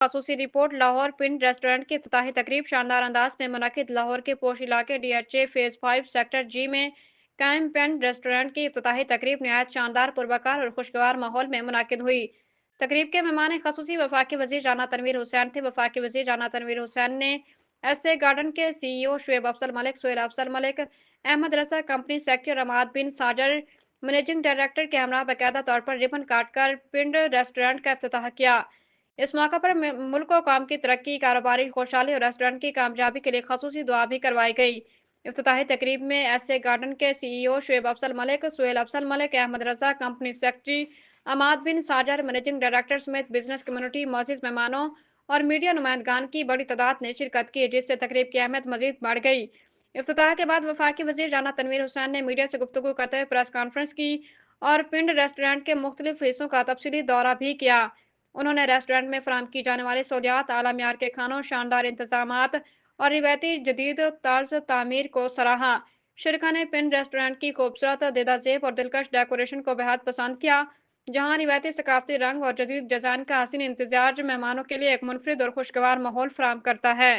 खसूसी रिपोर्ट। लाहौर पिंड रेस्टोरेंट की इफ्तिताही तकरीब शानदार अंदाज में मुनक्किद। लाहौर के पोश इलाके DHA फेज 5 सेक्टर जी में कायम पिंड रेस्टोरेंट की इफ्तिताही तकरीब नहायत शानदार, पुरवकार और खुशगवार माहौल में मुनक्किद हुई। तकरीब के मेहमान खसूसी वफाकी वजीर राना तनवीर हुसैन थे। वफाकी वजीर राना तनवीर हुसैन ने SA गार्डन के CEO शुएब अफसल मलिक, सुहेल अफसल मलिक, अहमद रजा, कंपनी सेक्रेटरी रमाद बिन साजर, मैनेजिंग डायरेक्टर के हमरा बाकायदा तौर पर रिबन काटकर पिंड रेस्टोरेंट का इफ्तिताह किया। इस मौके पर मुल्क और कौम की तरक्की, कारोबारी खुशहाली और रेस्टोरेंट की कामयाबी के लिए खसूसी दुआ भी करवाई गई। इफ्तिताही तकरीब में SA गार्डन के CEO शुएब अफसल मलिक, सुहेल अफसल मलिक, अहमद रजा, कंपनी सेक्रेटरी अमाद बिन साजर, मैनेजिंग डायरेक्टर समेत बिजनेस कम्युनिटी, मोअज़्ज़िज़ मेहमानों और मीडिया नुमाइंदगान की बड़ी तादाद ने शिरकत की, जिससे तकरीब की अहमियत मजीद बढ़ गई। इफ्तिताह के बाद वफाकी वजीर राना तनवीर हुसैन ने मीडिया से गुफ्तगू करते हुए प्रेस कॉन्फ्रेंस की और पिंड रेस्टोरेंट के मुख्तलिफ हिस्सों का तफसीली दौरा भी किया। उन्होंने रेस्टोरेंट में फराहम की जाने वाली सहूलियात, आला मियार के खानों, शानदार इंतजामात और रिवायती जदीद तर्ज तामीर को सराहा। शरका ने पिंड रेस्टोरेंट की खूबसूरत, देदाजेब और दिलकश डेकोरेशन को बेहद पसंद किया, जहां रिवायती सकाफती रंग और जदीद डिजाइन का हसीन इम्तिजाज मेहमानों के लिए एक मुनफरिद और खुशगवार माहौल फराहम करता है।